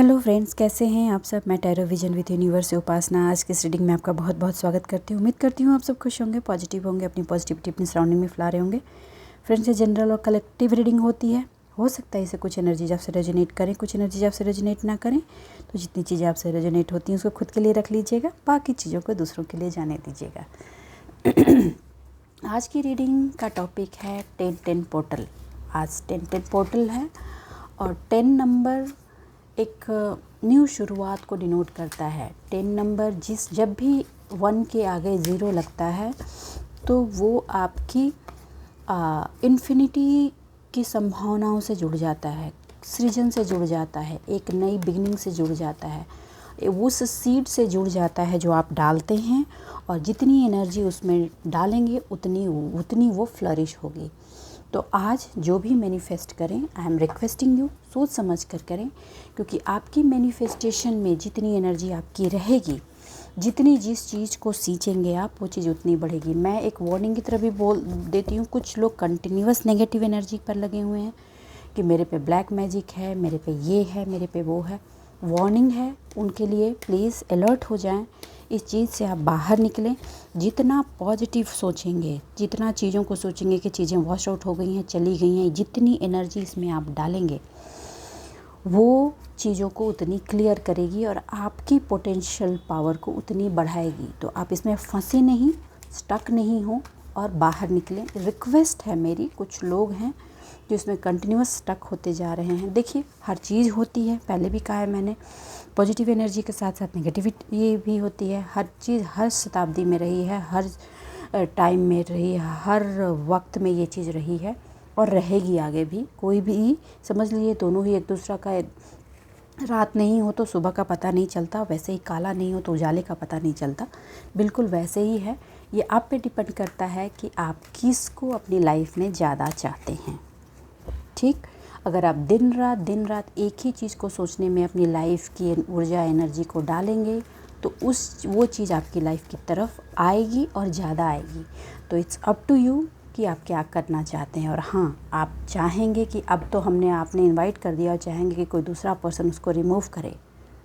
Hello friends, कैसे हैं आप सब। मैं टैरो विजन विद यूनिवर्स से उपासना आज की इस रीडिंग में आपका बहुत बहुत स्वागत करती हूँ। उम्मीद करती हूँ आप सब खुश होंगे, पॉजिटिव होंगे, अपनी पॉजिटिविटी अपनी सराउंडिंग में फैला रहे होंगे। फ्रेंड्स, ये जनरल और कलेक्टिव रीडिंग होती है। हो सकता है इसे कुछ एनर्जीज आपसे रेजोनेट करें, कुछ एनर्जीज आपसे रेजोनेट ना करें। तो जितनी चीज़ें आपसे रेजोनेट होती हैं उसको खुद के लिए रख लीजिएगा, बाकी चीज़ों को दूसरों के लिए जाने दीजिएगा। आज की रीडिंग का टॉपिक है 10-10 पोर्टल। आज 10-10 पोर्टल है और 10 नंबर एक न्यू शुरुआत को डिनोट करता है। 10 नंबर जब भी 1 के आगे 0 लगता है तो वो आपकी इन्फिनिटी की संभावनाओं से जुड़ जाता है, सृजन से जुड़ जाता है, एक नई बिगनिंग से जुड़ जाता है, उस सीड से जुड़ जाता है जो आप डालते हैं। और जितनी एनर्जी उसमें डालेंगे उतनी वो फ्लरिश होगी। तो आज जो भी मैनिफेस्ट करें, आई एम रिक्वेस्टिंग यू, सोच समझ कर करें, क्योंकि आपकी मैनिफेस्टेशन में जितनी एनर्जी आपकी रहेगी, जितनी जिस चीज़ को सींचेंगे आप, वो चीज़ उतनी बढ़ेगी। मैं एक वार्निंग की तरह भी बोल देती हूँ, कुछ लोग कंटिन्यूअस नेगेटिव एनर्जी पर लगे हुए हैं कि मेरे पे ब्लैक मैजिक है, मेरे पे ये है, मेरे पे वो है। वार्निंग है उनके लिए, प्लीज़ अलर्ट हो जाएं, इस चीज़ से आप बाहर निकलें। जितना पॉजिटिव सोचेंगे, जितना चीज़ों को सोचेंगे कि चीज़ें वॉश आउट हो गई हैं, चली गई हैं, जितनी एनर्जी इसमें आप डालेंगे वो चीज़ों को उतनी क्लियर करेगी और आपकी पोटेंशियल पावर को उतनी बढ़ाएगी। तो आप इसमें फंसे नहीं, स्टक नहीं हो और बाहर निकलें। रिक्वेस्ट है मेरी, कुछ लोग हैं जो इसमें कंटिन्यूअस स्टक होते जा रहे हैं। देखिए, हर चीज़ होती है, पहले भी कहा है मैंने, पॉजिटिव एनर्जी के साथ साथ नेगेटिविटी भी होती है। हर चीज़ हर शताब्दी में रही है, हर टाइम में रही है, हर वक्त में ये चीज़ रही है और रहेगी आगे भी। कोई भी समझ लीजिए, दोनों ही एक दूसरा का, रात नहीं हो तो सुबह का पता नहीं चलता, वैसे ही काला नहीं हो तो उजाले का पता नहीं चलता, बिल्कुल वैसे ही है। ये आप पे डिपेंड करता है कि आप किसको अपनी लाइफ में ज़्यादा चाहते हैं। ठीक, अगर आप दिन रात एक ही चीज़ को सोचने में अपनी लाइफ की ऊर्जा एनर्जी को डालेंगे तो वो चीज़ आपकी लाइफ की तरफ आएगी और ज़्यादा आएगी। तो इट्स अप टू यू कि आप क्या करना चाहते हैं। और हाँ, आप चाहेंगे कि अब तो आपने इनवाइट कर दिया और चाहेंगे कि कोई दूसरा पर्सन उसको रिमूव करे,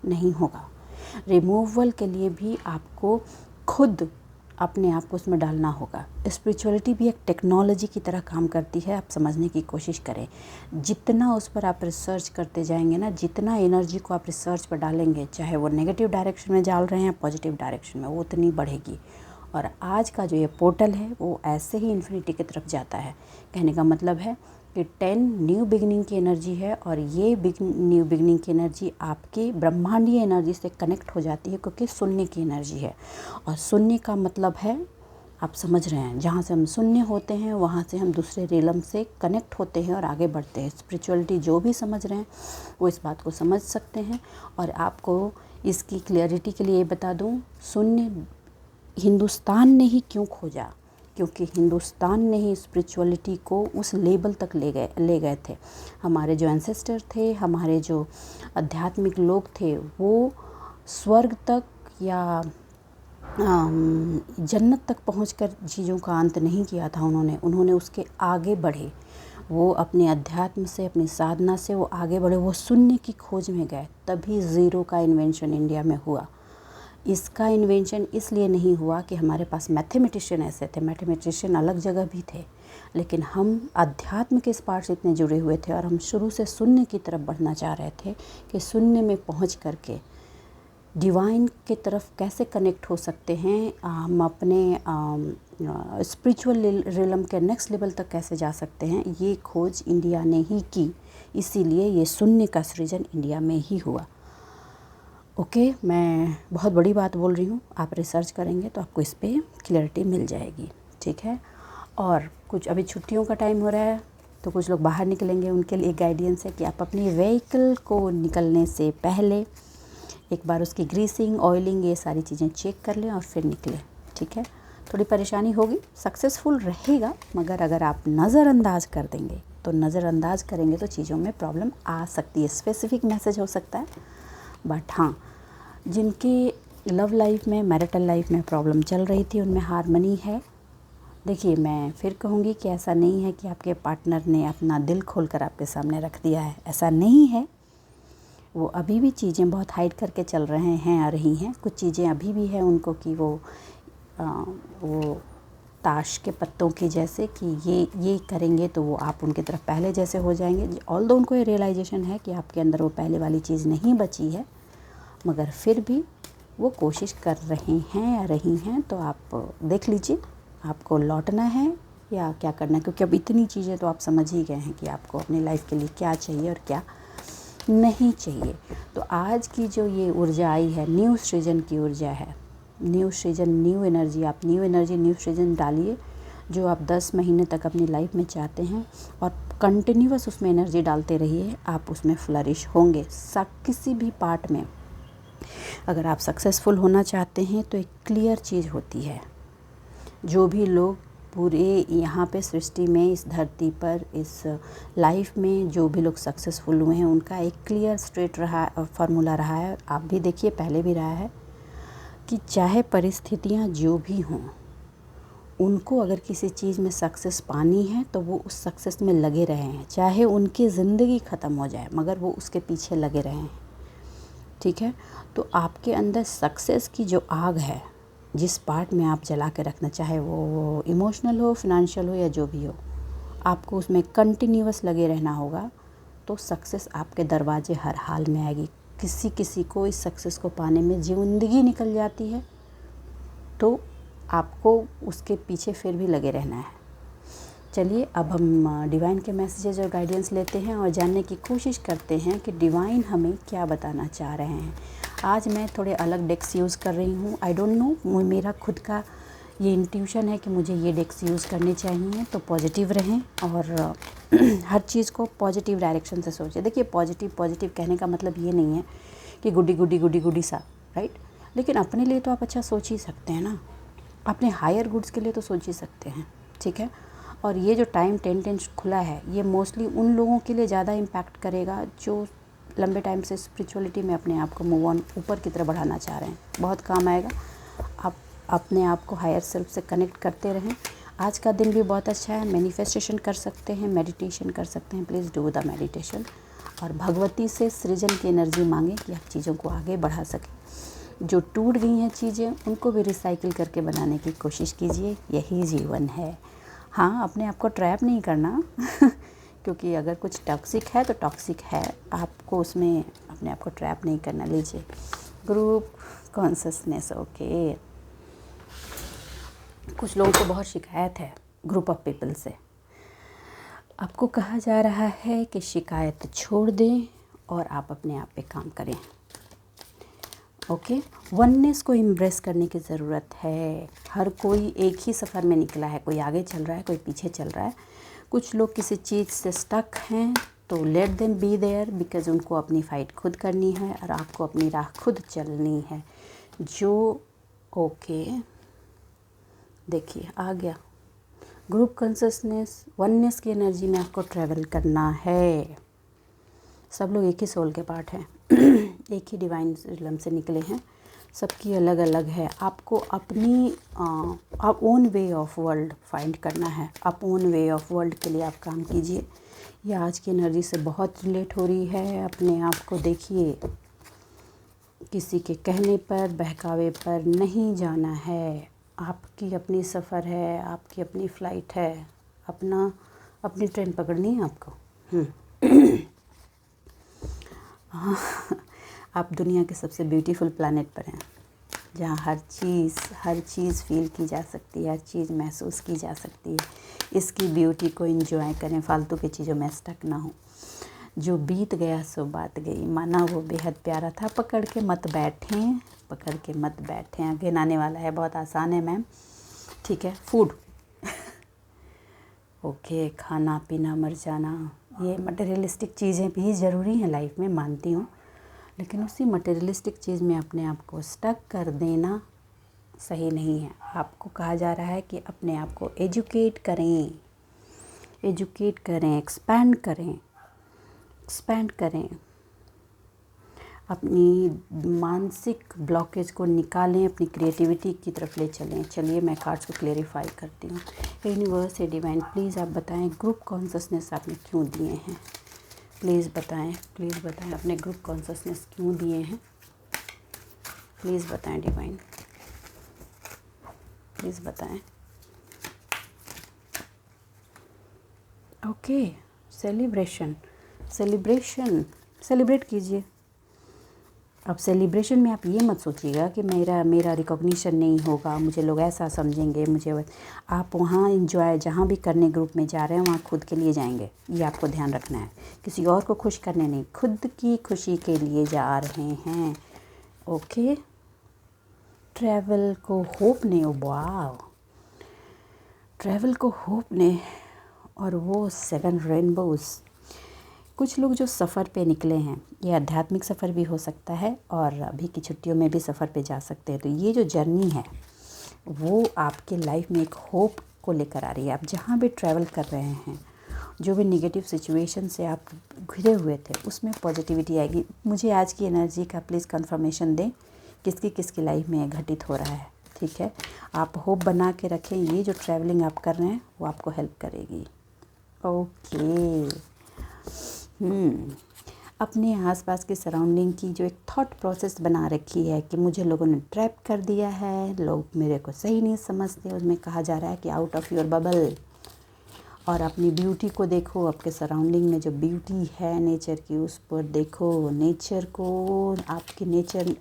नहीं होगा। रिमूवल के लिए भी आपको खुद अपने आप को उसमें डालना होगा। स्पिरिचुअलिटी भी एक टेक्नोलॉजी की तरह काम करती है, आप समझने की कोशिश करें। जितना उस पर आप रिसर्च करते जाएंगे ना, जितना एनर्जी को आप रिसर्च पर डालेंगे, चाहे वो नेगेटिव डायरेक्शन में डाल रहे हैं, पॉजिटिव डायरेक्शन में, वो उतनी बढ़ेगी। और आज का जो ये पोर्टल है वो ऐसे ही इन्फिनिटी की तरफ जाता है। कहने का मतलब है कि 10 न्यू बिगनिंग की एनर्जी है और ये न्यू बिगनिंग की एनर्जी आपकी ब्रह्मांडीय एनर्जी से कनेक्ट हो जाती है, क्योंकि शून्य की एनर्जी है। और शून्य का मतलब है, आप समझ रहे हैं, जहाँ से हम शून्य होते हैं वहाँ से हम दूसरे रिलम से कनेक्ट होते हैं और आगे बढ़ते हैं। स्पिरिचुअलिटी जो भी समझ रहे हैं वो इस बात को समझ सकते हैं। और आपको इसकी क्लियरिटी के लिए बता दूँ, शून्य हिंदुस्तान ने ही क्यों खोजा, क्योंकि हिंदुस्तान ने ही स्पिरिचुअलिटी को उस लेवल तक ले गए थे। हमारे जो एंसेस्टर थे, हमारे जो आध्यात्मिक लोग थे, वो स्वर्ग तक या जन्नत तक पहुंचकर चीज़ों का अंत नहीं किया था उन्होंने उसके आगे बढ़े। वो अपने अध्यात्म से, अपनी साधना से वो आगे बढ़े, वो शून्य की खोज में गए। तभी ज़ीरो का इन्वेंशन इंडिया में हुआ। इसका इन्वेंशन इसलिए नहीं हुआ कि हमारे पास मैथमेटिशियन ऐसे थे, मैथमेटिशियन अलग जगह भी थे, लेकिन हम अध्यात्म के इस पार्ट से इतने जुड़े हुए थे और हम शुरू से शून्य की तरफ बढ़ना चाह रहे थे कि शून्य में पहुंच करके डिवाइन के तरफ कैसे कनेक्ट हो सकते हैं, हम अपने स्पिरिचुअल रिलम के नेक्स्ट लेवल तक कैसे जा सकते हैं। ये खोज इंडिया ने ही की, इसीलिए ये शून्य का सृजन इंडिया में ही हुआ। ओके, मैं बहुत बड़ी बात बोल रही हूँ, आप रिसर्च करेंगे तो आपको इस पर क्लियरिटी मिल जाएगी। ठीक है, और कुछ अभी छुट्टियों का टाइम हो रहा है तो कुछ लोग बाहर निकलेंगे, उनके लिए गाइडेंस है कि आप अपनी व्हीकल को निकलने से पहले एक बार उसकी ग्रीसिंग, ऑयलिंग, ये सारी चीज़ें चेक कर लें और फिर निकलें। ठीक है, थोड़ी परेशानी होगी, सक्सेसफुल रहेगा, मगर अगर आप नज़रअंदाज कर देंगे तो नज़रअंदाज करेंगे तो चीज़ों में प्रॉब्लम आ सकती है। स्पेसिफिक मैसेज हो सकता है, बट हाँ, जिनकी लव लाइफ में, मैरिटल लाइफ में प्रॉब्लम चल रही थी, उनमें हार्मनी है। देखिए, मैं फिर कहूँगी कि ऐसा नहीं है कि आपके पार्टनर ने अपना दिल खोलकर आपके सामने रख दिया है, ऐसा नहीं है। वो अभी भी चीज़ें बहुत हाइड करके चल रहे हैं आ रही हैं। कुछ चीज़ें अभी भी है उनको कि वो ताश के पत्तों की जैसे कि ये करेंगे तो वो आप उनकी तरफ पहले जैसे हो जाएंगे। ऑल्दो उनको ये रियलाइजेशन है कि आपके अंदर वो पहले वाली चीज़ नहीं बची है, मगर फिर भी वो कोशिश कर रहे हैं या रही हैं। तो आप देख लीजिए आपको लौटना है या क्या करना है, क्योंकि अब इतनी चीज़ें तो आप समझ ही गए हैं कि आपको अपनी लाइफ के लिए क्या चाहिए और क्या नहीं चाहिए। तो आज की जो ये ऊर्जा आई है, न्यू सृजन की ऊर्जा है, न्यू सृजन, न्यू एनर्जी। आप न्यू एनर्जी, न्यू सृजन डालिए जो आप 10 महीने तक अपनी लाइफ में चाहते हैं और कंटिन्यूअस उसमें एनर्जी डालते रहिए, आप उसमें फ्लरिश होंगे। किसी भी पार्ट में अगर आप सक्सेसफुल होना चाहते हैं तो एक क्लियर चीज़ होती है। जो भी लोग पूरे यहाँ पे सृष्टि में, इस धरती पर, इस लाइफ में जो भी लोग सक्सेसफुल हुए हैं उनका एक क्लियर स्ट्रेट रहा फार्मूला रहा है। आप भी देखिए, पहले भी रहा है कि चाहे परिस्थितियाँ जो भी हों, उनको अगर किसी चीज़ में सक्सेस पानी है तो वो उस सक्सेस में लगे रहे हैं, चाहे उनकी ज़िंदगी ख़त्म हो जाए मगर वो उसके पीछे लगे रहे हैं। ठीक है, तो आपके अंदर सक्सेस की जो आग है, जिस पार्ट में आप जला के रखना, चाहे वो इमोशनल हो, फिनेंशियल हो या जो भी हो, आपको उसमें कंटिन्यूअस लगे रहना होगा। तो सक्सेस आपके दरवाजे हर हाल में आएगी। किसी को इस सक्सेस को पाने में ज़िंदगी निकल जाती है तो आपको उसके पीछे फिर भी लगे रहना है। चलिए अब हम डिवाइन के मैसेजेस और गाइडेंस लेते हैं और जानने की कोशिश करते हैं कि डिवाइन हमें क्या बताना चाह रहे हैं। आज मैं थोड़े अलग डेक्स यूज़ कर रही हूँ। आई डोंट नो, मेरा खुद का ये इंट्यूशन है कि मुझे ये डेक्स यूज़ करने चाहिए। तो पॉजिटिव रहें और हर चीज़ को पॉजिटिव डायरेक्शन से सोचें। देखिए, पॉजिटिव कहने का मतलब ये नहीं है कि गुडी सा, राइट। लेकिन अपने लिए तो आप अच्छा सोच ही सकते हैं ना, अपने हायर गुड्स के लिए तो सोच ही सकते हैं। ठीक है, और ये जो टाइम 10-10 खुला है, ये मोस्टली उन लोगों के लिए ज़्यादा इम्पैक्ट करेगा जो लंबे टाइम से स्पिरिचुअलिटी में अपने आप को मूव ऑन ऊपर की तरफ बढ़ाना चाह रहे हैं। बहुत काम आएगा। आप अपने आप को हायर सेल्फ से कनेक्ट करते रहें। आज का दिन भी बहुत अच्छा है। मैनिफेस्टेशन कर सकते हैं, मेडिटेशन कर सकते हैं। प्लीज़ डू द मेडिटेशन और भगवती से सृजन की एनर्जी मांगें कि आप चीज़ों को आगे बढ़ा सकें। जो टूट गई हैं चीज़ें, उनको भी रिसाइकिल करके बनाने की कोशिश कीजिए। यही जीवन है। हाँ, अपने आप को ट्रैप नहीं करना क्योंकि अगर कुछ टॉक्सिक है तो टॉक्सिक है, आपको उसमें अपने आप को ट्रैप नहीं करना। लीजिए, ग्रुप कॉन्शसनेस। ओके, कुछ लोगों को बहुत शिकायत है ग्रुप ऑफ पीपल से। आपको कहा जा रहा है कि शिकायत छोड़ दें और आप अपने आप पे काम करें। ओके, वननेस को एम्ब्रेस करने की ज़रूरत है। हर कोई एक ही सफ़र में निकला है, कोई आगे चल रहा है, कोई पीछे चल रहा है। कुछ लोग किसी चीज़ से स्टक हैं तो let them be there, because उनको अपनी फ़ाइट खुद करनी है और आपको अपनी राह खुद चलनी है। जो ओके, देखिए आ गया ग्रुप कॉन्शसनेस, वननेस की एनर्जी में आपको ट्रैवल करना है। सब लोग एक ही सोल के पार्ट हैं एक ही डिवाइन रिलम से निकले हैं, सबकी अलग अलग है। आपको अपनी own way of world find करना है। आप ओन वे ऑफ वर्ल्ड के लिए आप काम कीजिए। ये आज की एनर्जी से बहुत रिलेट हो रही है। अपने आप को देखिए, किसी के कहने पर, बहकावे पर नहीं जाना है। आपकी अपनी सफ़र है, आपकी अपनी फ़्लाइट है, अपनी ट्रेन पकड़नी है आपको। आप दुनिया के सबसे ब्यूटीफुल प्लैनेट पर हैं, जहाँ हर चीज़ फील की जा सकती है, हर चीज़ महसूस की जा सकती है। इसकी ब्यूटी को एंजॉय करें, फालतू की चीज़ों में स्टक ना हो। जो बीत गया सो बात गई, माना वो बेहद प्यारा था। पकड़ के मत बैठें। अगेन आने वाला है, बहुत आसान है मैम। ठीक है, फूड ओके, खाना पीना, मर जाना, ये मटेरियलिस्टिक चीज़ें भी ज़रूरी हैं लाइफ में, मानती हूँ। लेकिन उसी मटेरियलिस्टिक चीज़ में अपने आप को स्टक कर देना सही नहीं है। आपको कहा जा रहा है कि अपने आप को एजुकेट करें, एक्सपैंड करें। अपनी मानसिक ब्लॉकेज को निकालें, अपनी क्रिएटिविटी की तरफ ले चलें। चलिए मैं कार्ड्स को क्लेरिफाई करती हूँ। यूनिवर्स या डिवाइन, प्लीज़ आप बताएं ग्रुप कॉन्शसनेस आपने क्यों दिए हैं। प्लीज़ बताएं अपने ग्रुप कॉन्शसनेस क्यों दिए हैं, प्लीज़ बताएं डिवाइन, प्लीज़ बताएं। ओके, सेलिब्रेट कीजिए। अब सेलिब्रेशन में आप ये मत सोचिएगा कि मेरा रिकॉग्निशन नहीं होगा, मुझे लोग ऐसा समझेंगे, आप वहाँ इंजॉय जहाँ भी करने ग्रुप में जा रहे हैं वहाँ खुद के लिए जाएंगे, ये आपको ध्यान रखना है। किसी और को खुश करने नहीं, खुद की खुशी के लिए जा रहे हैं। ओके, ट्रैवल को होप ने और वो 7 रेनबोज़। कुछ लोग जो सफ़र पे निकले हैं, ये आध्यात्मिक सफ़र भी हो सकता है और अभी की छुट्टियों में भी सफ़र पे जा सकते हैं। तो ये जो जर्नी है वो आपके लाइफ में एक होप को लेकर आ रही है। आप जहाँ भी ट्रैवल कर रहे हैं, जो भी नेगेटिव सिचुएशन से आप घिरे हुए थे, उसमें पॉजिटिविटी आएगी। मुझे आज की एनर्जी का प्लीज़ कंफर्मेशन दें, किसकी लाइफ में घटित हो रहा है। ठीक है, आप होप बना के रखें। ये जो ट्रैवलिंग आप कर रहे हैं वो आपको हेल्प करेगी। ओके, अपने आसपास के सराउंडिंग की जो एक थॉट प्रोसेस बना रखी है कि मुझे लोगों ने ट्रैप कर दिया है, लोग मेरे को सही नहीं समझते, उसमें कहा जा रहा है कि आउट ऑफ योर बबल। और अपनी ब्यूटी को देखो, आपके सराउंडिंग में जो ब्यूटी है नेचर की, उस पर देखो। नेचर को, आपके नेचर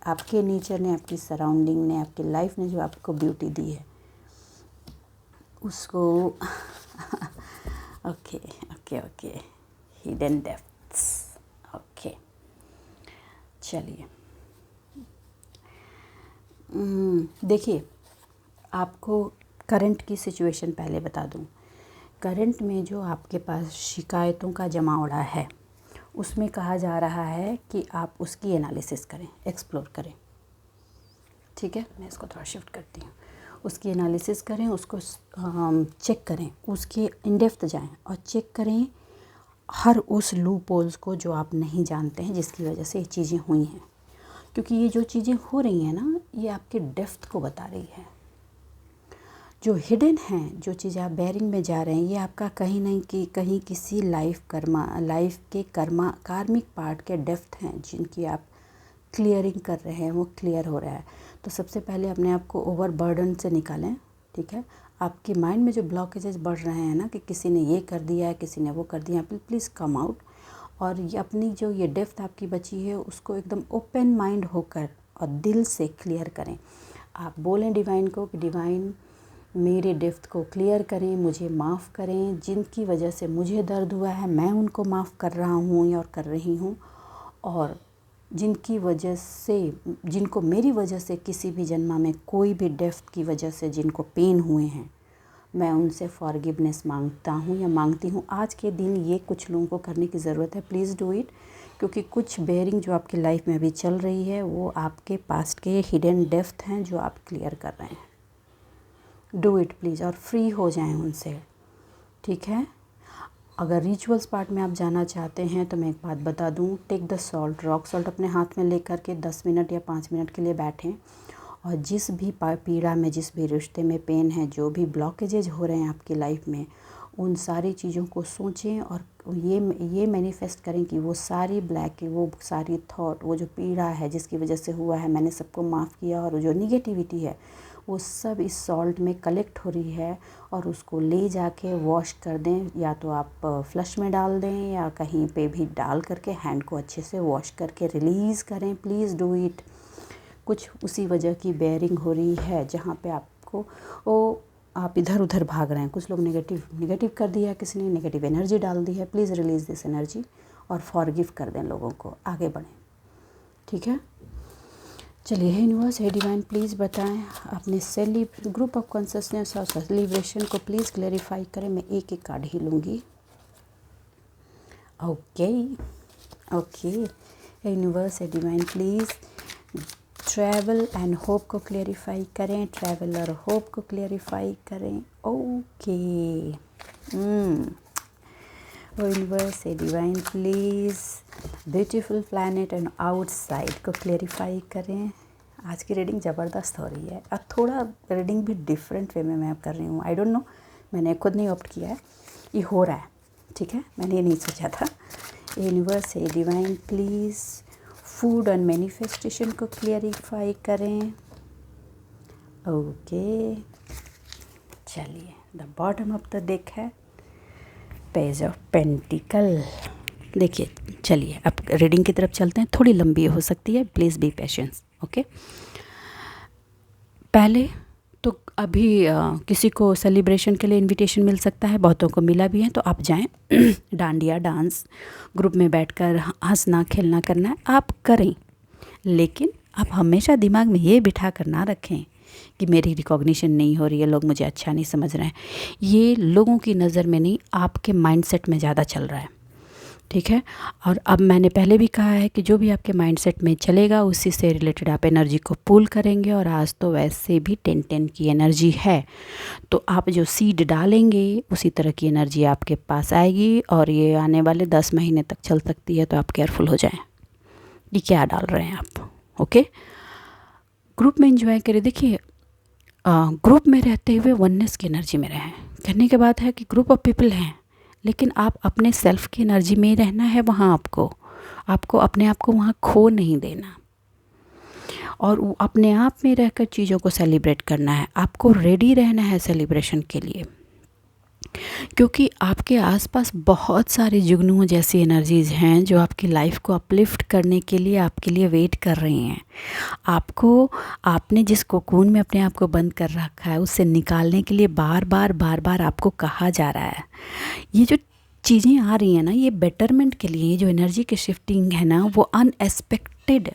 ने, आपकी सराउंडिंग ने, आपकी लाइफ ने जो आपको ब्यूटी दी है उसको ओके, हिडन डेप्थ्स। ओके, चलिए, देखिए, आपको करंट की सिचुएशन पहले बता दूं। करंट में जो आपके पास शिकायतों का जमावड़ा है, उसमें कहा जा रहा है कि आप उसकी एनालिसिस करें, एक्सप्लोर करें। ठीक है, मैं इसको थोड़ा शिफ्ट करती हूँ। उसकी एनालिसिस करें, उसको चेक करें, उसके इन डेप्थ जाएं और चेक करें हर उस लूप होल्स को जो आप नहीं जानते हैं, जिसकी वजह से ये चीज़ें हुई हैं। क्योंकि ये जो चीज़ें हो रही हैं ना, ये आपके डेप्थ को बता रही है। जो हिडन हैं, जो चीज़ें आप बेयरिंग में जा रहे हैं, ये आपका कहीं नहीं कि कहीं किसी लाइफ के कार्मिक पार्ट के डेप्थ हैं, जिनकी आप क्लियरिंग कर रहे हैं, वो क्लियर हो रहा है। तो सबसे पहले अपने आप को ओवर बर्डन से निकालें। ठीक है, आपके माइंड में जो ब्लॉकेजेस बढ़ रहे हैं ना, कि किसी ने ये कर दिया है, किसी ने वो कर दिया, प्लीज़ कम आउट। और ये अपनी जो ये डेप्थ आपकी बची है, उसको एकदम ओपन माइंड होकर और दिल से क्लियर करें। आप बोलें डिवाइन को कि डिवाइन, मेरे डेप्थ को क्लियर करें, मुझे माफ़ करें, जिनकी वजह से मुझे दर्द हुआ है मैं उनको माफ़ कर रहा हूँ और कर रही हूँ। और जिनको मेरी वजह से किसी भी जन्म में कोई भी डेप्थ की वजह से जिनको पेन हुए हैं, मैं उनसे फॉरगिवनेस मांगता हूँ या मांगती हूँ। आज के दिन ये कुछ लोगों को करने की ज़रूरत है। प्लीज़ डू इट, क्योंकि कुछ बेयरिंग जो आपकी लाइफ में अभी चल रही है वो आपके पास्ट के हिडन डेप्थ हैं जो आप क्लियर कर रहे हैं। डू इट प्लीज़, और फ्री हो जाएं उनसे। ठीक है, अगर रिचुअल्स पार्ट में आप जाना चाहते हैं तो मैं एक बात बता दूं, take the salt, rock salt अपने हाथ में लेकर के 10 मिनट या 5 मिनट के लिए बैठें और जिस भी पीड़ा में, जिस भी रिश्ते में पेन है, जो भी ब्लॉकेजेज हो रहे हैं आपकी लाइफ में, उन सारी चीज़ों को सोचें और ये मैनिफेस्ट करें कि वो सारी थॉट, वो जो पीड़ा है जिसकी वजह से हुआ है, मैंने सबको माफ़ किया। और जो निगेटिविटी है वो सब इस सॉल्ट में कलेक्ट हो रही है और उसको ले जाके वॉश कर दें। या तो आप फ्लश में डाल दें या कहीं पे भी डाल करके हैंड को अच्छे से वॉश करके रिलीज़ करें। Please do it. कुछ उसी वजह की बेयरिंग हो रही है जहाँ पे आपको आप इधर उधर भाग रहे हैं। कुछ लोग नेगेटिव कर दिया है, किसी ने नेगेटिव एनर्जी डाल दी है। प्लीज़ रिलीज़ दिस एनर्जी और फॉरगिव कर दें लोगों को, आगे बढ़ें। ठीक है, चलिए। हे यूनिवर्स, हे डिवाइन, प्लीज़ बताएं अपने ग्रुप ऑफ कॉन्शसनेस और सेलिब्रेशन को प्लीज़ क्लैरिफाई करें। मैं एक एक कार्ड ही लूँगी। ओके, हे यूनिवर्स, हे divine, please travel and hope को क्लैरिफाई करें, ट्रैवल और होप को क्लैरिफाई करें। ओके, यूनिवर्स, हे divine, please beautiful planet and outside को क्लैरिफाई करें। आज की रीडिंग ज़बरदस्त हो रही है। अब थोड़ा रीडिंग भी डिफरेंट वे में मैं कर रही हूँ। आई डोंट नो, मैंने खुद नहीं ऑप्ट किया है, ये हो रहा है। ठीक है, मैंने ये नहीं सोचा था। यूनिवर्स है डिवाइन प्लीज़ फूड और मैनिफेस्टेशन को क्लियरिफाई करें। ओके चलिए, the bottom of the deck है पेज ऑफ पेंटिकल। देखिए चलिए अब रीडिंग की तरफ चलते हैं, थोड़ी लंबी हो सकती है, प्लीज़ बी पेशेंस। ओके, पहले तो अभी किसी को सेलिब्रेशन के लिए इनविटेशन मिल सकता है, बहुतों को मिला भी है, तो आप जाएं डांडिया डांस ग्रुप में बैठकर हंसना खेलना करना है आप करें, लेकिन आप हमेशा दिमाग में ये बिठा कर ना रखें कि मेरी रिकॉग्निशन नहीं हो रही है, लोग मुझे अच्छा नहीं समझ रहे हैं। ये लोगों की नज़र में नहीं, आपके माइंडसेट में ज़्यादा चल रहा है, ठीक है। और अब मैंने पहले भी कहा है कि जो भी आपके माइंडसेट में चलेगा उसी से रिलेटेड आप एनर्जी को पुल करेंगे। और आज तो वैसे भी 10-10 की एनर्जी है, तो आप जो सीड डालेंगे उसी तरह की एनर्जी आपके पास आएगी, और ये आने वाले 10 महीने तक चल सकती है, तो आप केयरफुल हो जाएं कि क्या डाल रहे हैं आप। ओके, ग्रुप में एंजॉय करें। देखिए ग्रुप में रहते हुए वननेस की एनर्जी में रहें। कहने के बाद है कि ग्रुप ऑफ पीपल हैं, लेकिन आप अपने सेल्फ की एनर्जी में ही रहना है। वहाँ आपको अपने आप को वहाँ खो नहीं देना, और अपने आप में रहकर चीज़ों को सेलिब्रेट करना है। आपको रेडी रहना है सेलिब्रेशन के लिए, क्योंकि आपके आसपास बहुत सारी जुगनुओं जैसी एनर्जीज़ हैं जो आपकी लाइफ को अपलिफ्ट करने के लिए आपके लिए वेट कर रही हैं। आपने जिस कोकून में अपने आप को बंद कर रखा है उससे निकालने के लिए बार बार आपको कहा जा रहा है। ये जो चीज़ें आ रही हैं ना, ये बेटरमेंट के लिए, जो एनर्जी की शिफ्टिंग है ना, वो अनएक्सपेक्टेड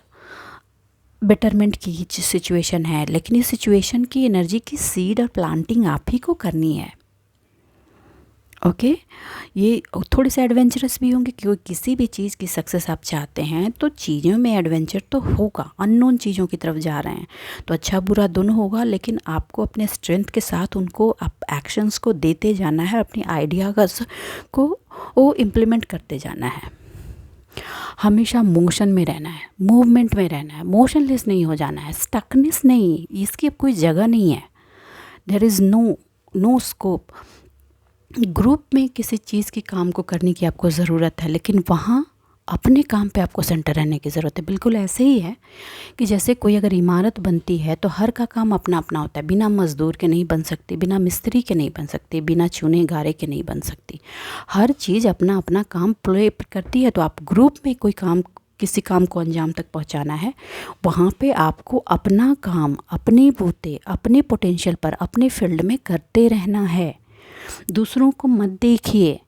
बेटरमेंट की सिचुएशन है, लेकिन इस सिचुएशन की एनर्जी की सीड और प्लांटिंग आप ही को करनी है। ओके, ये थोड़े से एडवेंचरस भी होंगे, क्योंकि किसी भी चीज़ की सक्सेस आप चाहते हैं तो चीज़ों में एडवेंचर तो होगा। अननोन चीज़ों की तरफ जा रहे हैं तो अच्छा बुरा दोनों होगा, लेकिन आपको अपने स्ट्रेंथ के साथ उनको आप एक्शंस को देते जाना है, अपनी आइडियाज़ को वो इम्प्लीमेंट करते जाना है। हमेशा मोशन में रहना है, मूवमेंट में रहना है, मोशनलेस नहीं हो जाना है, स्टकनेस नहीं, इसकी अब कोई जगह नहीं है। There is no scope. Group में किसी चीज़ की काम को करने की आपको ज़रूरत है, लेकिन वहाँ अपने काम पे आपको सेंटर रहने की ज़रूरत है। बिल्कुल ऐसे ही है कि जैसे कोई अगर इमारत बनती है तो हर का काम अपना अपना होता है। बिना मज़दूर के नहीं बन सकती, बिना मिस्त्री के नहीं बन सकती, बिना चूने गारे के नहीं बन सकती। हर चीज़ अपना अपना काम प्ले करती है। तो आप ग्रुप में किसी काम को अंजाम तक पहुंचाना है, वहाँ पे आपको अपना काम अपने बूते अपने पोटेंशियल पर अपने फील्ड में करते रहना है। दूसरों को मत देखिए,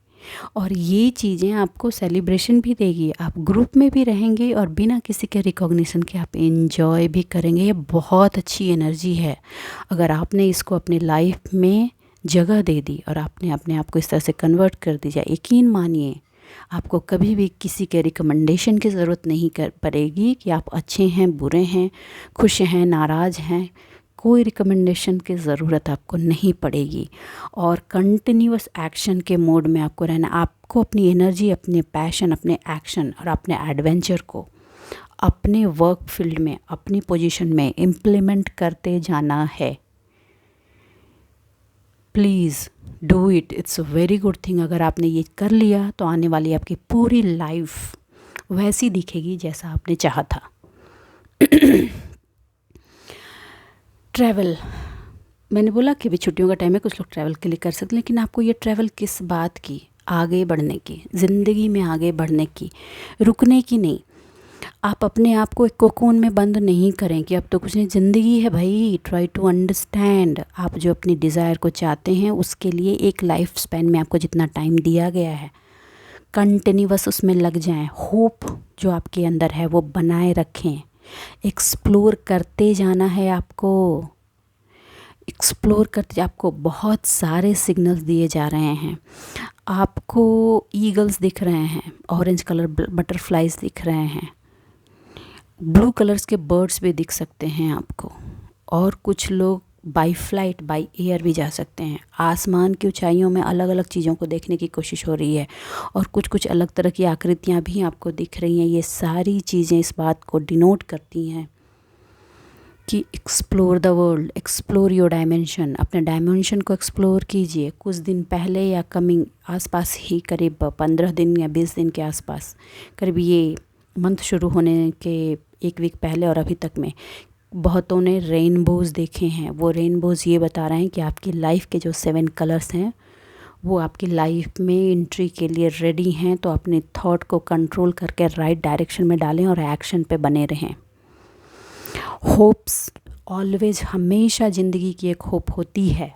और ये चीज़ें आपको सेलिब्रेशन भी देगी। आप ग्रुप में भी रहेंगे और बिना किसी के रिकॉग्निशन के आप एंजॉय भी करेंगे। ये बहुत अच्छी एनर्जी है। अगर आपने इसको अपनी लाइफ में जगह दे दी और आपने अपने आप को इस तरह से कन्वर्ट कर दी जाए, यकीन मानिए आपको कभी भी किसी के रिकमेंडेशन की ज़रूरत नहीं पड़ेगी कि आप अच्छे हैं, बुरे हैं, खुश हैं, नाराज़ हैं। कोई रिकमेंडेशन की ज़रूरत आपको नहीं पड़ेगी, और कंटिन्यूअस एक्शन के मोड में आपको रहना। आपको अपनी एनर्जी, अपने पैशन, अपने एक्शन और अपने एडवेंचर को अपने वर्क फील्ड में, अपनी पोजीशन में इम्प्लीमेंट करते जाना है। Please do it, it's a very good thing. अगर आपने ये कर लिया तो आने वाली आपकी पूरी लाइफ वैसी दिखेगी जैसा आपने चाहा था। ट्रैवल, मैंने बोला कि भी छुट्टियों का टाइम है, कुछ लोग ट्रैवल के लिए कर सकते हैं, लेकिन आपको ये ट्रैवल किस बात की? आगे बढ़ने की, ज़िंदगी में आगे बढ़ने की, रुकने की नहीं। आप अपने आप को एक कोकून में बंद नहीं करें कि अब तो कुछ नहीं, ज़िंदगी है भाई। Try to understand. आप जो अपनी डिज़ायर को चाहते हैं उसके लिए एक लाइफ स्पैन में आपको जितना टाइम दिया गया है, कंटिन्यूअस उसमें लग जाएं। होप जो आपके अंदर है वो बनाए रखें। एक्सप्लोर करते जाना है आपको, एक्सप्लोर करते। आपको बहुत सारे सिग्नल्स दिए जा रहे हैं। आपको ईगल्स दिख रहे हैं, ऑरेंज कलर बटरफ्लाइज दिख रहे हैं, ब्लू कलर्स के बर्ड्स भी दिख सकते हैं आपको, और कुछ लोग बाय फ्लाइट बाय एयर भी जा सकते हैं। आसमान की ऊंचाइयों में अलग अलग चीज़ों को देखने की कोशिश हो रही है, और कुछ अलग तरह की आकृतियाँ भी आपको दिख रही हैं। ये सारी चीज़ें इस बात को डिनोट करती हैं कि explore the world, explore your dimension, अपने डायमेंशन को एक्सप्लोर कीजिए। कुछ दिन पहले या कमिंग आसपास ही, करीब 15 दिन या 20 दिन के आसपास, करीब ये मंथ शुरू होने के एक वीक पहले और अभी तक में बहुतों ने रेनबोज़ देखे हैं। वो रेनबोज़ ये बता रहे हैं कि आपकी लाइफ के जो 7 कलर्स हैं वो आपकी लाइफ में एंट्री के लिए रेडी हैं। तो अपने थॉट को कंट्रोल करके राइट डायरेक्शन में डालें और एक्शन पे बने रहें। होप्स ऑलवेज, हमेशा ज़िंदगी की एक होप होती है,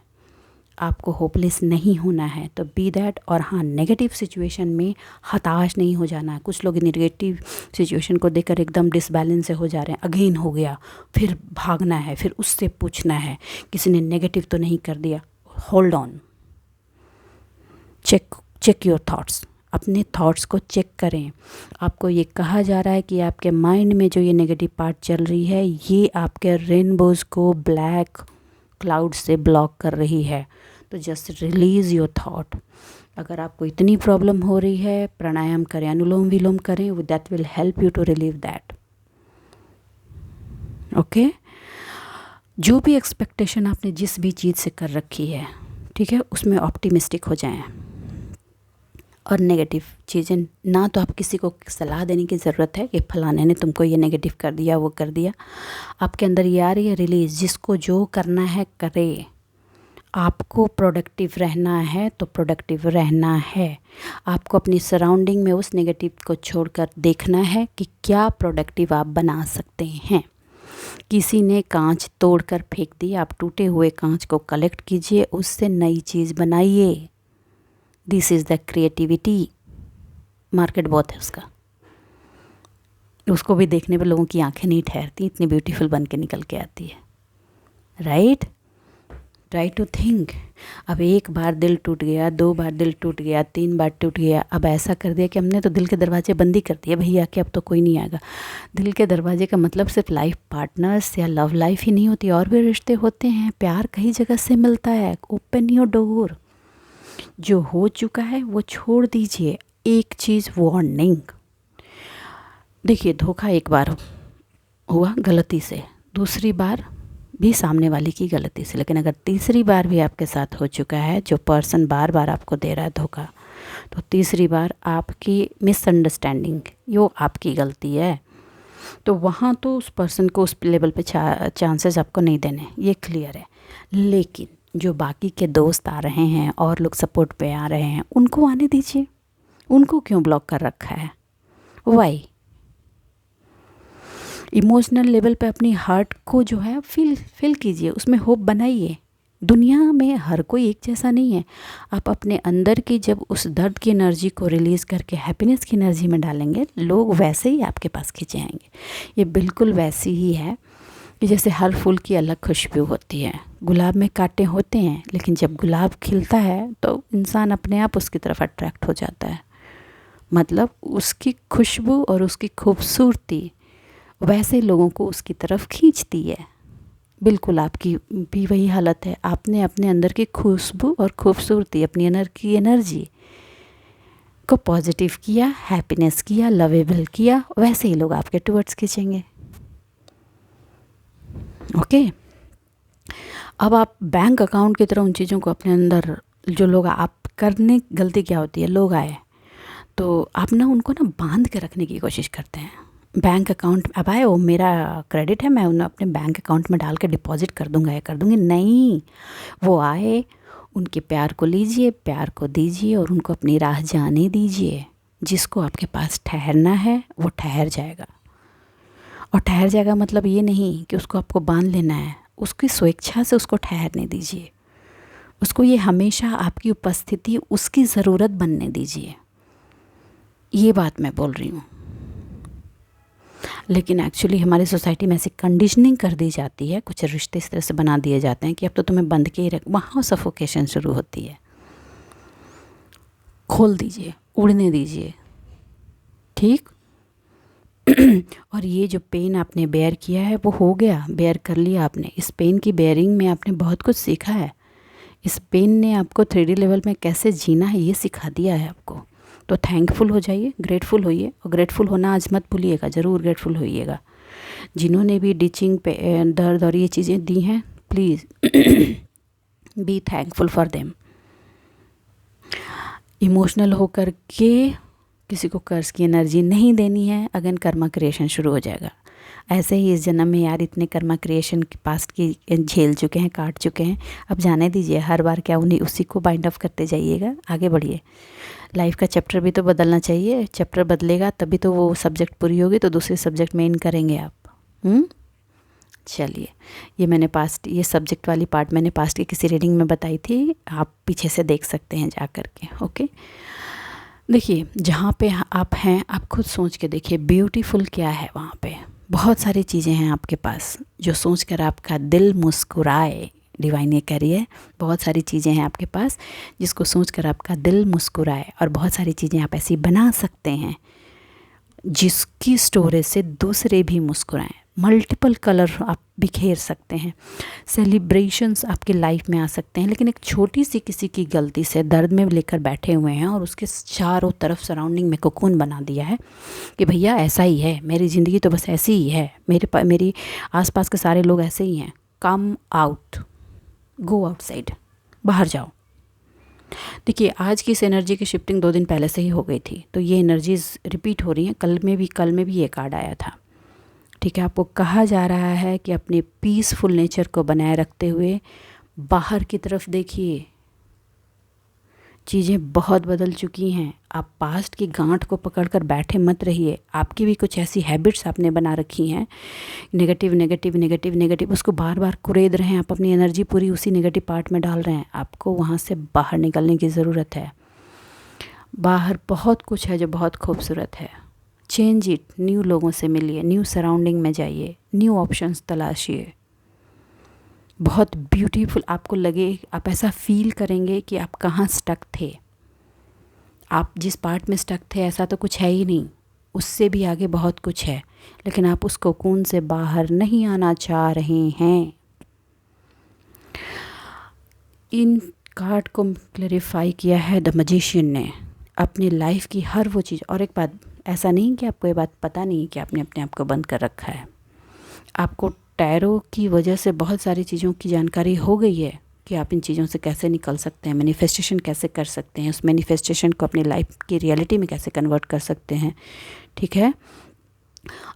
आपको होपलेस नहीं होना है, तो बी दैट। और हाँ, नेगेटिव सिचुएशन में हताश नहीं हो जाना है। कुछ लोग नेगेटिव सिचुएशन को देखकर एकदम डिसबैलेंस से हो जा रहे हैं, अगेन हो गया, फिर भागना है, फिर उससे पूछना है किसी ने नेगेटिव तो नहीं कर दिया। Hold on, check your thoughts, अपने थॉट्स को चेक करें। आपको ये कहा जा रहा है कि आपके माइंड में जो ये नेगेटिव पार्ट चल रही है, ये आपके रेनबोज़ को ब्लैक क्लाउड से ब्लॉक कर रही है। तो जस्ट रिलीज़ योर थॉट। अगर आपको इतनी प्रॉब्लम हो रही है, प्राणायाम करें, अनुलोम विलोम करें, that will help you to relieve that. Okay, जो भी एक्सपेक्टेशन आपने जिस भी चीज़ से कर रखी है, ठीक है, उसमें ऑप्टिमिस्टिक हो जाएं। और नेगेटिव चीज़ें ना, तो आप किसी को सलाह देने की ज़रूरत है कि फलाने ने तुमको ये नेगेटिव कर दिया, वो कर दिया। आपके अंदर ये आ रही है रिलीज़, जिसको जो करना है करे। आपको प्रोडक्टिव रहना है तो प्रोडक्टिव रहना है। आपको अपनी सराउंडिंग में उस नेगेटिव को छोड़कर देखना है कि क्या प्रोडक्टिव आप बना सकते हैं। किसी ने कांच तोड़कर फेंक दिया, आप टूटे हुए कांच को कलेक्ट कीजिए, उससे नई चीज़ बनाइए। This is the creativity. Market बहुत है उसका, उसको भी देखने पर लोगों की आंखें नहीं ठहरती, इतनी ब्यूटीफुल बन के निकल के आती है। Right, try to think. अब एक बार दिल टूट गया, 2 बार दिल टूट गया, 3 बार टूट गया, अब ऐसा कर दिया कि हमने तो दिल के दरवाजे बंद ही कर दिए भैया, कि अब तो कोई नहीं आएगा। दिल के दरवाजे का मतलब सिर्फ लाइफ पार्टनर्स या लव लाइफ ही नहीं होती, और भी रिश्ते होते हैं। प्यार कई जगह से मिलता है। Open your door. जो हो चुका है वो छोड़ दीजिए। एक चीज़ वार्निंग, देखिए, धोखा एक बार हुआ गलती से, दूसरी बार भी सामने वाले की गलती से, लेकिन अगर तीसरी बार भी आपके साथ हो चुका है, जो पर्सन बार बार आपको दे रहा है धोखा, तो तीसरी बार आपकी मिसअंडरस्टैंडिंग, यो आपकी गलती है। तो वहाँ तो उस पर्सन को उस लेवल पे चांसेस आपको नहीं देने, ये क्लियर है। लेकिन जो बाकी के दोस्त आ रहे हैं और लोग सपोर्ट पे आ रहे हैं, उनको आने दीजिए। उनको क्यों ब्लॉक कर रखा है? वाई? इमोशनल लेवल पे अपनी हार्ट को जो है फील कीजिए, उसमें होप बनाइए। दुनिया में हर कोई एक जैसा नहीं है। आप अपने अंदर की जब उस दर्द की एनर्जी को रिलीज़ करके हैप्पीनेस की एनर्जी में डालेंगे, लोग वैसे ही आपके पास खींचे आएंगे। ये बिल्कुल वैसी ही है कि जैसे हर फूल की अलग खुशबू होती है। गुलाब में कांटे होते हैं, लेकिन जब गुलाब खिलता है तो इंसान अपने आप उसकी तरफ अट्रैक्ट हो जाता है। मतलब उसकी खुशबू और उसकी खूबसूरती वैसे लोगों को उसकी तरफ खींचती है। बिल्कुल आपकी भी वही हालत है। आपने अपने अंदर की खुशबू और खूबसूरती, अपनी अंदर की एनर्जी को पॉजिटिव किया, हैप्पीनेस किया, लवेबल किया, वैसे ही लोग आपके टुवर्ड्स खींचेंगे। ओके, अब आप बैंक अकाउंट की तरह उन चीज़ों को अपने अंदर, जो लोग आप करने, गलती क्या होती है, लोग आए तो आप ना उनको ना बांध के रखने की कोशिश करते हैं। बैंक अकाउंट अब आए, वो मेरा क्रेडिट है, मैं उन्हें अपने बैंक अकाउंट में डाल के डिपॉजिट कर दूंगा या कर दूंगी। नहीं, वो आए, उनके प्यार को लीजिए, प्यार को दीजिए और उनको अपनी राह जाने दीजिए। जिसको आपके पास ठहरना है वो ठहर जाएगा। और ठहर जाएगा मतलब ये नहीं कि उसको आपको बांध लेना है, उसकी स्वेच्छा से उसको ठहरने दीजिए। उसको ये हमेशा आपकी उपस्थिति उसकी ज़रूरत बनने दीजिए। ये बात मैं बोल रही हूँ। लेकिन एक्चुअली हमारी सोसाइटी में ऐसी कंडीशनिंग कर दी जाती है, कुछ रिश्ते इस तरह से बना दिए जाते हैं कि अब तो तुम्हें बंद के ही रख, वहाँ सफोकेशन शुरू होती है। खोल दीजिए, उड़ने दीजिए, ठीक। और ये जो पेन आपने बेयर किया है वो हो गया, बेयर कर लिया आपने। इस पेन की बेयरिंग में आपने बहुत कुछ सीखा है। इस पेन ने आपको 3D लेवल में कैसे जीना है ये सिखा दिया है आपको। तो थैंकफुल हो जाइए, ग्रेटफुल होइए। और ग्रेटफुल होना आज मत भूलिएगा, ज़रूर ग्रेटफुल होइएगा। जिन्होंने भी टीचिंग पे दर्द और ये चीज़ें दी हैं, please be thankful for them. Emotional होकर के किसी को कर्ज की एनर्जी नहीं देनी है, अगेन कर्मा क्रिएशन शुरू हो जाएगा। ऐसे ही इस जन्म में यार इतने कर्मा क्रिएशन के पास्ट की झेल चुके हैं, काट चुके हैं, अब जाने दीजिए। हर बार क्या उन्हीं उसी को बाइंड अप करते जाइएगा, आगे बढ़िए। लाइफ का चैप्टर भी तो बदलना चाहिए, चैप्टर बदलेगा तभी तो वो सब्जेक्ट पूरी होगी, तो दूसरे सब्जेक्ट में इन करेंगे आप। चलिए, ये मैंने पास्ट, ये सब्जेक्ट वाली पार्ट मैंने पास्ट की किसी रीडिंग में बताई थी, आप पीछे से देख सकते हैं जा कर के। ओके, देखिए जहाँ पे आप हैं आप खुद सोच के देखिए ब्यूटीफुल क्या है वहाँ पे। बहुत सारी चीज़ें हैं आपके पास जो सोचकर आपका दिल मुस्कुराए। डिवाइन ये कह रही है, बहुत सारी चीज़ें हैं आपके पास जिसको सोचकर आपका दिल मुस्कुराए, और बहुत सारी चीज़ें आप ऐसी बना सकते हैं जिसकी स्टोरेज से दूसरे भी मुस्कुराएं। मल्टीपल कलर आप बिखेर सकते हैं, सेलिब्रेशंस आपकी लाइफ में आ सकते हैं। लेकिन एक छोटी सी किसी की गलती से दर्द में लेकर बैठे हुए हैं और उसके चारों तरफ सराउंडिंग में कोकून बना दिया है कि भैया ऐसा ही है, मेरी ज़िंदगी तो बस ऐसी ही है, मेरी आसपास के सारे लोग ऐसे ही हैं। कम आउट, गो आउटसाइड, बाहर जाओ। देखिए आज की इस एनर्जी की शिफ्टिंग 2 दिन पहले से ही हो गई थी, तो ये एनर्जीज रिपीट हो रही हैं। कल में भी ये कार्ड आया था। ठीक है, आपको कहा जा रहा है कि अपने पीसफुल नेचर को बनाए रखते हुए बाहर की तरफ देखिए। चीज़ें बहुत बदल चुकी हैं, आप पास्ट की गांठ को पकड़कर बैठे मत रहिए। आपकी भी कुछ ऐसी हैबिट्स आपने बना रखी हैं, नेगेटिव नेगेटिव नेगेटिव नेगेटिव, उसको बार बार कुरेद रहे हैं, आप अपनी एनर्जी पूरी उसी नेगेटिव पार्ट में डाल रहे हैं। आपको वहाँ से बाहर निकलने की ज़रूरत है। बाहर बहुत कुछ है जो बहुत खूबसूरत है। चेंज इट, न्यू लोगों से मिलिए, न्यू सराउंडिंग में जाइए, न्यू ऑप्शंस तलाशिए। बहुत ब्यूटीफुल आपको लगे, आप ऐसा फील करेंगे कि आप कहाँ स्टक थे। आप जिस पार्ट में स्टक थे ऐसा तो कुछ है ही नहीं, उससे भी आगे बहुत कुछ है, लेकिन आप उस कोकून से बाहर नहीं आना चाह रहे हैं। इन कार्ड को क्लैरिफाई किया है द मैजिशियन ने अपनी लाइफ की हर वो चीज़। और एक बात, ऐसा नहीं कि आपको ये बात पता नहीं कि आपने अपने आप को बंद कर रखा है। आपको टैरो की वजह से बहुत सारी चीज़ों की जानकारी हो गई है कि आप इन चीज़ों से कैसे निकल सकते हैं, मैनिफेस्टेशन कैसे कर सकते हैं, उस मैनिफेस्टेशन को अपनी लाइफ की रियलिटी में कैसे कन्वर्ट कर सकते हैं। ठीक है,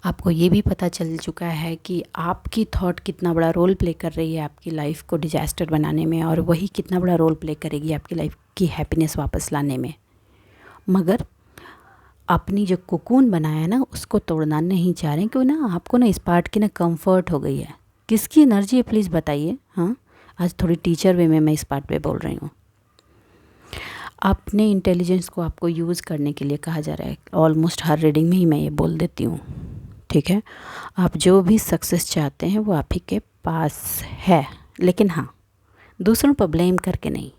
आपको ये भी पता चल चुका है कि आपकी थॉट कितना बड़ा रोल प्ले कर रही है आपकी लाइफ को डिजास्टर बनाने में, और वही कितना बड़ा रोल प्ले करेगी आपकी लाइफ की हैप्पीनेस वापस लाने में। मगर अपनी जो कोकून बनाया ना उसको तोड़ना नहीं चाह रहे, क्यों ना आपको ना इस पार्ट की ना कंफर्ट हो गई है। किसकी एनर्जी है प्लीज़ बताइए। हाँ, आज थोड़ी टीचर वे में मैं इस पार्ट पे बोल रही हूँ। अपने इंटेलिजेंस को आपको यूज़ करने के लिए कहा जा रहा है। ऑलमोस्ट हर रीडिंग में ही मैं ये बोल देती हूँ। ठीक है, आप जो भी सक्सेस चाहते हैं वो आप ही के पास है, लेकिन हाँ दूसरों पर ब्लेम करके नहीं,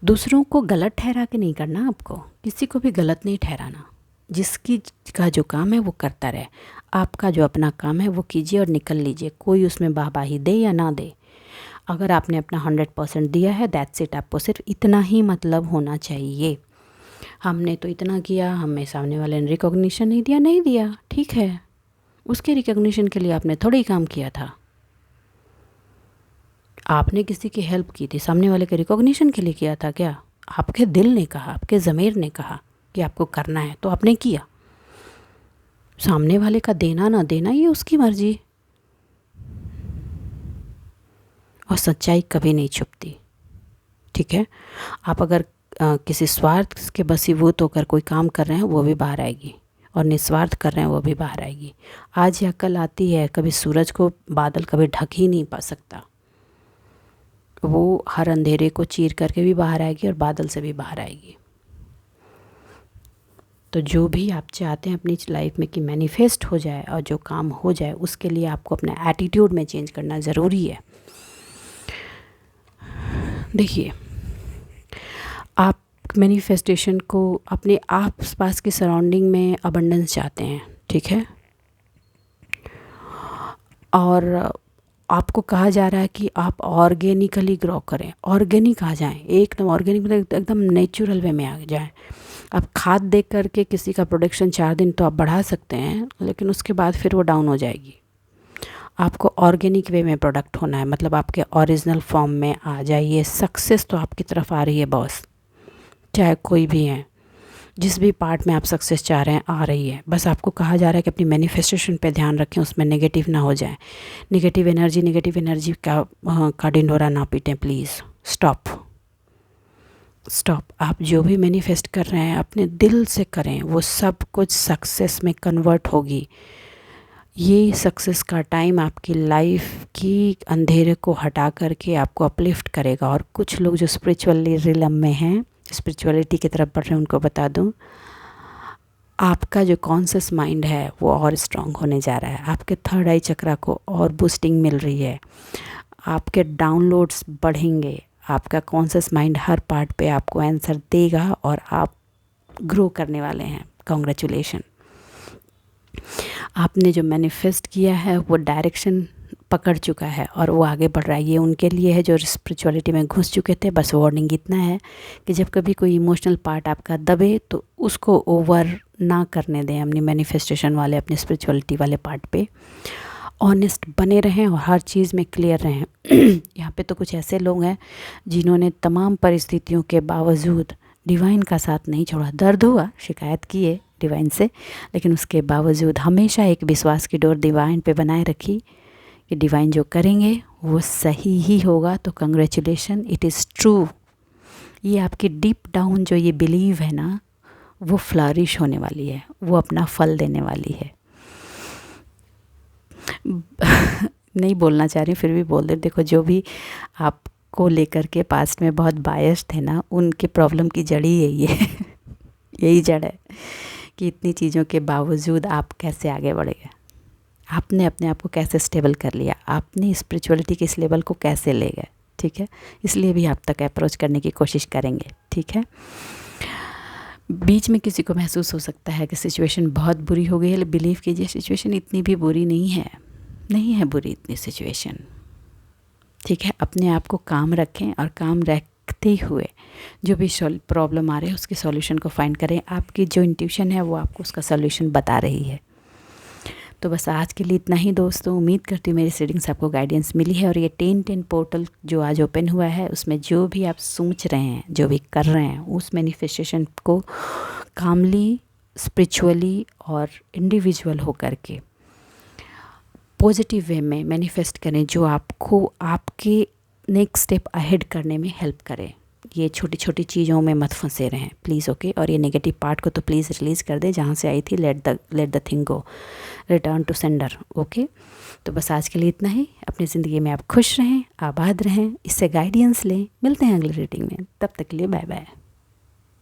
दूसरों को गलत ठहरा के नहीं करना। आपको किसी को भी गलत नहीं ठहराना। जिसकी का जो काम है वो करता रहे, आपका जो अपना काम है वो कीजिए और निकल लीजिए। कोई उसमें वाहवाही दे या ना दे, अगर आपने अपना 100% दिया है दैट्स इट। आपको सिर्फ इतना ही मतलब होना चाहिए। हमने तो इतना किया, हमें सामने वाले ने रिकॉग्निशन नहीं दिया, ठीक है, उसके रिकॉग्निशन के लिए आपने थोड़ा ही काम किया था। आपने किसी की हेल्प की थी, सामने वाले के रिकॉग्निशन के लिए किया था क्या? आपके दिल ने कहा, आपके ज़मीर ने कहा कि आपको करना है तो आपने किया। सामने वाले का देना ना देना ये उसकी मर्जी, और सच्चाई कभी नहीं छुपती। ठीक है, आप अगर किसी स्वार्थ के बसीभूत होकर कोई काम कर रहे हैं वो भी बाहर आएगी, और निस्वार्थ कर रहे हैं वो भी बाहर आएगी। आज या कल आती है, कभी सूरज को बादल कभी ढक ही नहीं पा सकता। वो हर अंधेरे को चीर करके भी बाहर आएगी और बादल से भी बाहर आएगी। तो जो भी आप चाहते हैं अपनी लाइफ में कि मैनिफेस्ट हो जाए और जो काम हो जाए, उसके लिए आपको अपना एटीट्यूड में चेंज करना ज़रूरी है। देखिए, आप मैनिफेस्टेशन को अपने आस पास की सराउंडिंग में अबंडेंस चाहते हैं, ठीक है, और आपको कहा जा रहा है कि आप ऑर्गेनिकली ग्रो करें। ऑर्गेनिक आ जाएं, एकदम ऑर्गेनिक मतलब एकदम नेचुरल वे में आ जाएं। अब खाद दे करके किसी का प्रोडक्शन 4 दिन तो आप बढ़ा सकते हैं, लेकिन उसके बाद फिर वो डाउन हो जाएगी। आपको ऑर्गेनिक वे में प्रोडक्ट होना है, मतलब आपके ओरिजिनल फॉर्म में आ जाइए। सक्सेस तो आपकी तरफ आ रही है बॉस, चाहे कोई भी है, जिस भी पार्ट में आप सक्सेस चाह रहे हैं आ रही है। बस आपको कहा जा रहा है कि अपनी मैनिफेस्टेशन पे ध्यान रखें, उसमें नेगेटिव ना हो जाए। नेगेटिव एनर्जी का ढिंढोरा ना पीटें प्लीज़। स्टॉप। आप जो भी मैनिफेस्ट कर रहे हैं अपने दिल से करें, वो सब कुछ सक्सेस में कन्वर्ट होगी। ये सक्सेस का टाइम आपकी लाइफ की अंधेरे को हटा करके आपको अपलिफ्ट करेगा। और कुछ लोग जो स्पिरिचुअली रिलम में हैं, स्पिरिचुअलिटी की तरफ बढ़ रहे हैं, उनको बता दूं, आपका जो कॉन्शियस माइंड है वो और स्ट्रांग होने जा रहा है। आपके थर्ड आई चक्रा को और बूस्टिंग मिल रही है। आपके डाउनलोड्स बढ़ेंगे। आपका कॉन्शियस माइंड हर पार्ट पे आपको आंसर देगा और आप ग्रो करने वाले हैं। कॉन्ग्रेचुलेशन। आपने जो मैनिफेस्ट किया है वो डायरेक्शन पकड़ चुका है और वो आगे बढ़ रहा है। ये उनके लिए है जो स्पिरिचुअलिटी में घुस चुके थे। बस वार्निंग इतना है कि जब कभी कोई इमोशनल पार्ट आपका दबे तो उसको ओवर ना करने दें अपनी मैनिफेस्टेशन वाले, अपने स्पिरिचुअलिटी वाले पार्ट पे ऑनेस्ट बने रहें और हर चीज़ में क्लियर रहें। यहाँ पे तो कुछ ऐसे लोग हैं जिन्होंने तमाम परिस्थितियों के बावजूद डिवाइन का साथ नहीं छोड़ा। दर्द हुआ, शिकायत किए डिवाइन से, लेकिन उसके बावजूद हमेशा एक विश्वास की डोर डिवाइन पे बनाए रखी कि डिवाइन जो करेंगे वो सही ही होगा। तो कंग्रेचुलेशन, इट इज़ ट्रू। ये आपकी डीप डाउन जो ये बिलीव है ना, वो फ्लरिश होने वाली है, वो अपना फल देने वाली है। नहीं बोलना चाह रही फिर भी बोल दे। देखो, जो भी आपको लेकर के पास्ट में बहुत बायस थे ना, उनके प्रॉब्लम की जड़ ही यही है। यही जड़ है कि इतनी चीज़ों के बावजूद आप कैसे आगे बढ़ गए, आपने अपने आप को कैसे स्टेबल कर लिया, आपने स्पिरिचुअलिटी के इस लेवल को कैसे ले गए। ठीक है, इसलिए भी आप तक अप्रोच करने की कोशिश करेंगे। ठीक है, बीच में किसी को महसूस हो सकता है कि सिचुएशन बहुत बुरी हो गई है। बिलीव कीजिए, सिचुएशन इतनी भी बुरी नहीं है, नहीं है बुरी इतनी सिचुएशन। ठीक है, अपने आप को काम रखें और काम रखते हुए जो भी प्रॉब्लम आ रही है उसके सॉल्यूशन को फाइंड करें। आपकी जो इंट्यूशन है वो आपको उसका सॉल्यूशन बता रही है। तो बस आज के लिए इतना ही दोस्तों। उम्मीद करती हूँ मेरी रीडिंग्स आपको गाइडेंस मिली है। और ये 10-10 पोर्टल जो आज ओपन हुआ है, उसमें जो भी आप सोच रहे हैं, जो भी कर रहे हैं, उस मैनिफेस्टेशन को कामली, स्पिरिचुअली और इंडिविजुअल हो करके पॉजिटिव वे में मैनिफेस्ट करें, जो आपको आपके नेक्स्ट स्टेप अहेड करने में हेल्प करे। ये छोटी छोटी चीज़ों में मत फंसे रहें प्लीज़। ओके, और ये नेगेटिव पार्ट को तो प्लीज़ रिलीज़ कर दे जहाँ से आई थी। Let the thing go, return to sender. Okay, तो बस आज के लिए इतना ही। अपनी ज़िंदगी में आप खुश रहें, आबाद रहें, इससे गाइडेंस लें। मिलते हैं अगली रीडिंग में, तब तक के लिए बाय बाय।